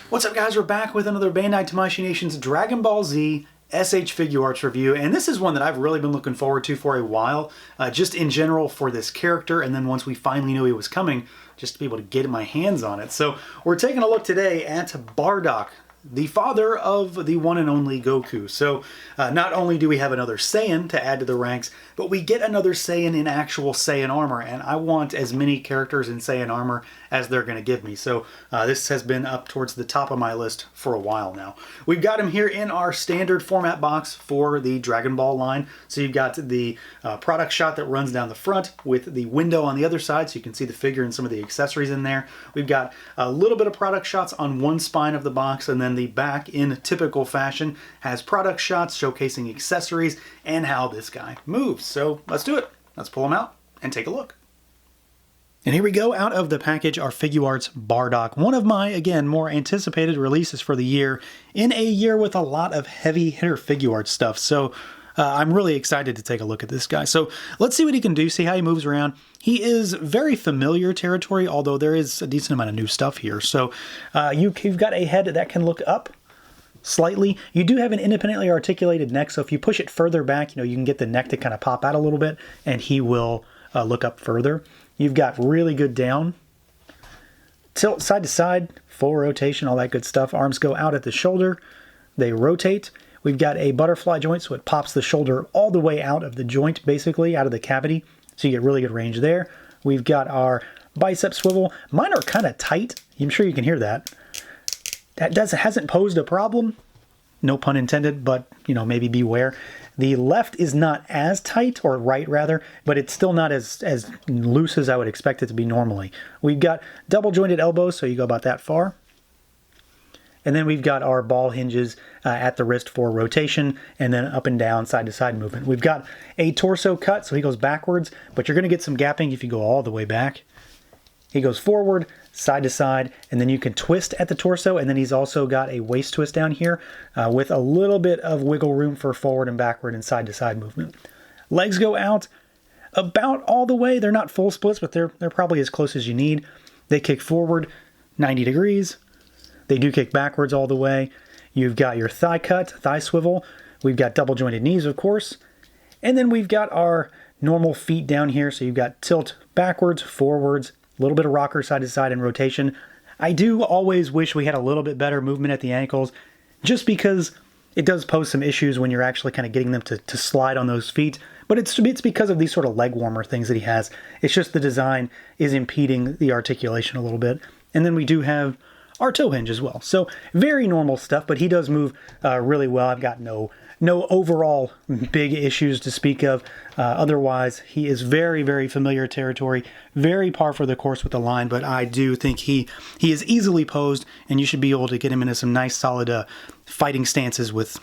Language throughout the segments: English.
What's up, guys? We're back with another Bandai Tamashii Nation's Dragon Ball Z SH Figuarts review, and this is one that I've really been looking forward to for a while, just in general for this character, and then once we finally knew he was coming, just to be able to get my hands on it. So we're taking a look today at Bardock, the father of the one and only Goku. So not only do we have another Saiyan to add to the ranks, but we get another Saiyan in actual Saiyan armor, and I want as many characters in Saiyan armor as they're going to give me. So this has been up towards the top of my list for a while now. We've got him here in our standard format box for the Dragon Ball line. So you've got the product shot that runs down the front with the window on the other side, so you can see the figure and some of the accessories in there. We've got a little bit of product shots on one spine of the box, and then the back, in typical fashion, has product shots showcasing accessories and how this guy moves. So let's do it. Let's pull him out and take a look. And here we go. Out of the package are Figuarts Bardock, one of my, again, more anticipated releases for the year, in a year with a lot of heavy hitter Figuarts stuff. So I'm really excited to take a look at this guy. So let's see what he can do, see how he moves around. He is very familiar territory, although there is a decent amount of new stuff here. So you've got a head that can look up slightly. You do have an independently articulated neck, so if you push it further back, you can get the neck to kind of pop out a little bit, and he will look up further. You've got really good down, tilt side to side, full rotation, all that good stuff. Arms go out at the shoulder, they rotate. We've got a butterfly joint, so it pops the shoulder all the way out of the joint, basically, out of the cavity, so you get really good range there. We've got our bicep swivel. Mine are kind of tight. I'm sure you can hear that. That hasn't posed a problem, no pun intended, but, maybe beware. The left is not as tight, or right rather, but it's still not as loose as I would expect it to be normally. We've got double jointed elbows, so you go about that far. And then we've got our ball hinges at the wrist for rotation, and then up and down, side to side movement. We've got a torso cut, so he goes backwards, but you're going to get some gapping if you go all the way back. He goes forward, side to side, and then you can twist at the torso, and then he's also got a waist twist down here with a little bit of wiggle room for forward and backward and side to side movement. Legs go out about all the way. They're not full splits, but they're probably as close as you need. They kick forward 90 degrees. They do kick backwards all the way. You've got your thigh cut, thigh swivel. We've got double jointed knees, of course. And then we've got our normal feet down here. So you've got tilt backwards, forwards, a little bit of rocker side to side and rotation. I do always wish we had a little bit better movement at the ankles, just because it does pose some issues when you're actually kind of getting them to slide on those feet. But it's because of these sort of leg warmer things that he has. It's just the design is impeding the articulation a little bit. And then we do have our toe hinge as well. So very normal stuff, but he does move really well. I've got no overall big issues to speak of. Otherwise, he is very, very familiar territory, very par for the course with the line, but I do think he is easily posed, and you should be able to get him into some nice, solid fighting stances with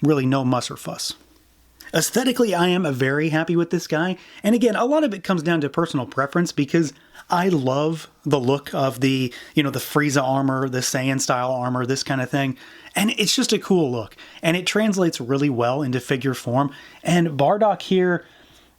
really no muss or fuss. Aesthetically, I am very happy with this guy. And again, a lot of it comes down to personal preference, because I love the look of the Frieza armor, the Saiyan style armor, this kind of thing. And it's just a cool look. And it translates really well into figure form. And Bardock here,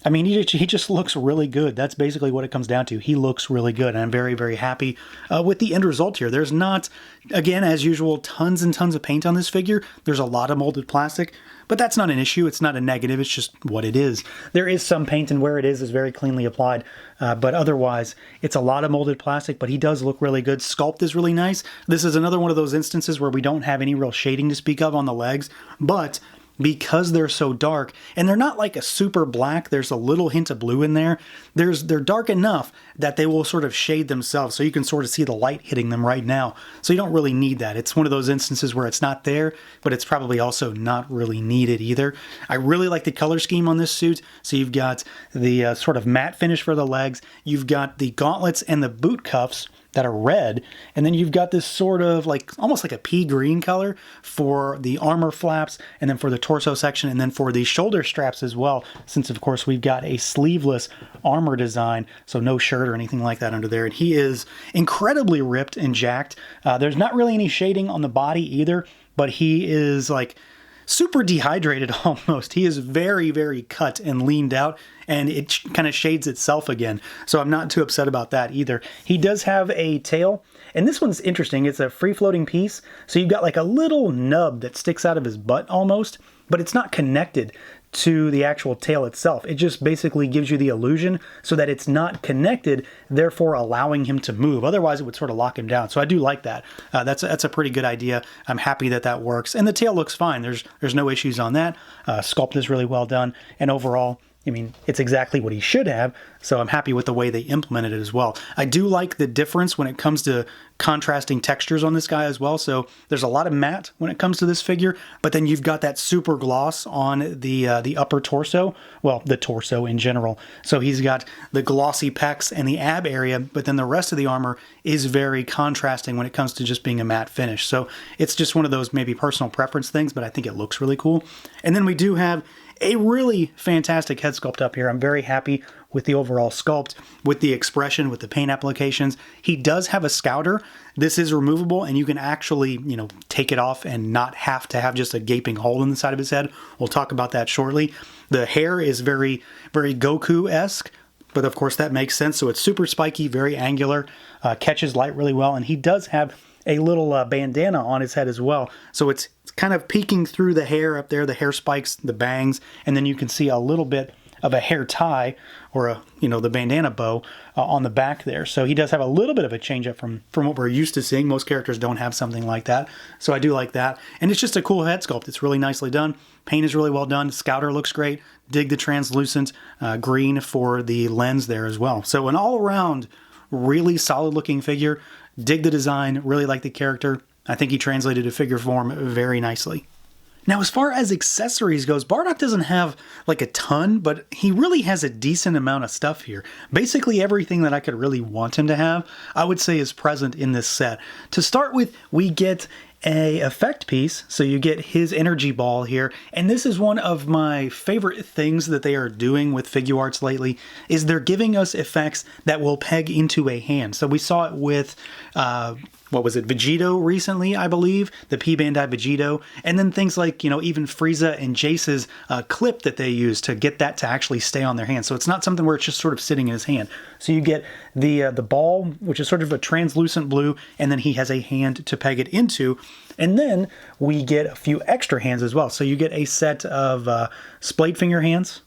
I mean, he just looks really good. That's basically what it comes down to. He looks really good, and I'm very, very happy with the end result here. There's not, again, as usual, tons and tons of paint on this figure. There's a lot of molded plastic, but that's not an issue. It's not a negative. It's just what it is. There is some paint, and where it is very cleanly applied, but otherwise, it's a lot of molded plastic, but he does look really good. Sculpt is really nice. This is another one of those instances where we don't have any real shading to speak of on the legs, but because they're so dark, and they're not like a super black, there's a little hint of blue in there, they're dark enough that they will sort of shade themselves, so you can sort of see the light hitting them right now. So you don't really need that. It's one of those instances where it's not there, but it's probably also not really needed either. I really like the color scheme on this suit. So you've got the sort of matte finish for the legs, you've got the gauntlets and the boot cuffs that are red, and then you've got this sort of almost like a pea green color for the armor flaps, and then for the torso section, and then for the shoulder straps as well, since of course we've got a sleeveless armor design, so no shirt or anything like that under there. And he is incredibly ripped and jacked. There's not really any shading on the body either, but he is super dehydrated almost. He is very, very cut and leaned out, and it kind of shades itself again. So I'm not too upset about that either. He does have a tail, and this one's interesting. It's a free-floating piece, so you've got like a little nub that sticks out of his butt almost, but it's not connected to the actual tail itself. It just basically gives you the illusion so that it's not connected, therefore allowing him to move. Otherwise, it would sort of lock him down. So I do like that. That's a pretty good idea. I'm happy that that works. And the tail looks fine. There's no issues on that. Sculpt is really well done. And overall, I mean, it's exactly what he should have, so I'm happy with the way they implemented it as well. I do like the difference when it comes to contrasting textures on this guy as well. So there's a lot of matte when it comes to this figure, but then you've got that super gloss on the upper torso, well, the torso in general. So he's got the glossy pecs and the ab area, but then the rest of the armor is very contrasting when it comes to just being a matte finish. So it's just one of those maybe personal preference things, but I think it looks really cool. And then we do have a really fantastic head sculpt up here. I'm very happy with the overall sculpt, with the expression, with the paint applications. He does have a scouter. This is removable, and you can actually, you know, take it off and not have to have just a gaping hole in the side of his head. We'll talk about that shortly. The hair is very, very Goku-esque, but of course that makes sense. So it's super spiky, very angular, catches light really well, and he does have a little bandana on his head as well. So it's kind of peeking through the hair up there, the hair spikes, the bangs, and then you can see a little bit of a hair tie or a, you know, the bandana bow on the back there. So he does have a little bit of a change up from what we're used to seeing. Most characters don't have something like that. So I do like that. And it's just a cool head sculpt. It's really nicely done. Paint is really well done. Scouter looks great. Dig the translucent green for the lens there as well. So an all around really solid looking figure. Dig the design, really like the character. I think he translated to figure form very nicely. Now, as far as accessories goes, Bardock doesn't have like a ton, but he really has a decent amount of stuff here. Basically everything that I could really want him to have, I would say is present in this set. To start with, we get a effect piece, so you get his energy ball here, and this is one of my favorite things that they are doing with Figuarts lately, is they're giving us effects that will peg into a hand. So we saw it with what was it, Vegito recently, I believe, the P Bandai Vegito, and then things like, you know, even Frieza and Jace's clip that they use to get that to actually stay on their hand. So it's not something where it's just sort of sitting in his hand. So you get the ball, which is sort of a translucent blue, and then he has a hand to peg it into. And then we get a few extra hands as well. So you get a set of splayed finger hands,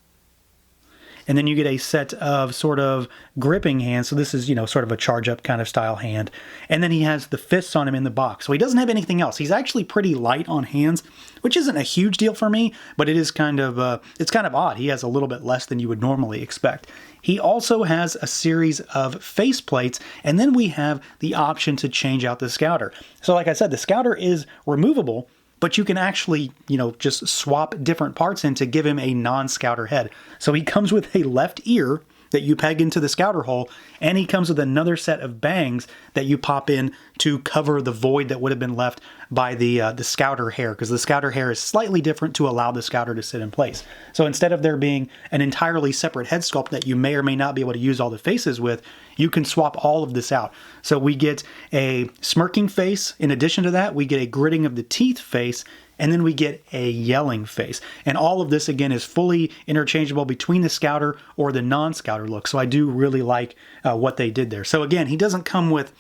and then you get a set of sort of gripping hands. So this is, you know, sort of a charge up kind of style hand. And then he has the fists on him in the box. So he doesn't have anything else. He's actually pretty light on hands, which isn't a huge deal for me, but it is kind of, it's kind of odd. He has a little bit less than you would normally expect. He also has a series of face plates, and then we have the option to change out the scouter. So like I said, the scouter is removable, but you can actually, you know, just swap different parts in to give him a non-scouter head. So he comes with a left ear that you peg into the scouter hole, and he comes with another set of bangs that you pop in to cover the void that would have been left by the scouter hair, because the scouter hair is slightly different to allow the scouter to sit in place. So instead of there being an entirely separate head sculpt that you may or may not be able to use all the faces with, you can swap all of this out. So we get a smirking face. In addition to that, we get a gritting of the teeth face, and then we get a yelling face. And all of this, again, is fully interchangeable between the scouter or the non-scouter look. So I do really like what they did there. So again, he doesn't come with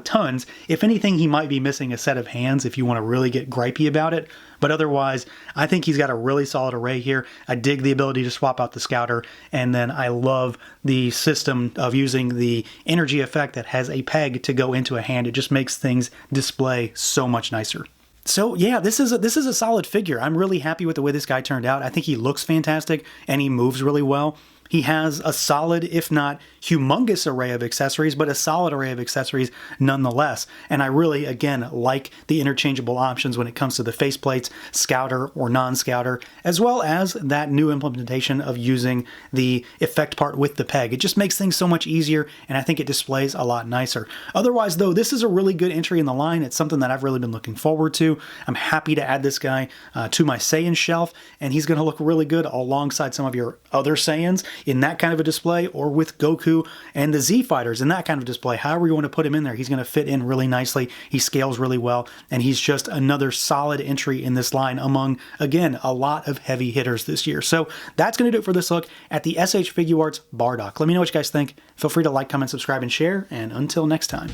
tons. If anything, he might be missing a set of hands if you want to really get gripey about it. But otherwise, I think he's got a really solid array here. I dig the ability to swap out the scouter, and then I love the system of using the energy effect that has a peg to go into a hand. It just makes things display so much nicer. So yeah, this is a solid figure. I'm really happy with the way this guy turned out. I think he looks fantastic, and he moves really well. He has a solid, if not humongous array of accessories, but a solid array of accessories nonetheless. And I really, again, like the interchangeable options when it comes to the faceplates, scouter or non-scouter, as well as that new implementation of using the effect part with the peg. It just makes things so much easier, and I think it displays a lot nicer. Otherwise, though, this is a really good entry in the line. It's something that I've really been looking forward to. I'm happy to add this guy to my Saiyan shelf, and he's going to look really good alongside some of your other Saiyans. in that kind of a display, or with Goku and the Z Fighters in that kind of display. However you want to put him in there, he's going to fit in really nicely. He scales really well, and he's just another solid entry in this line among, again, a lot of heavy hitters this year. So that's going to do it for this look at the SH Figuarts Bardock. Let me know what you guys think. Feel free to like, comment, subscribe, and share, and until next time.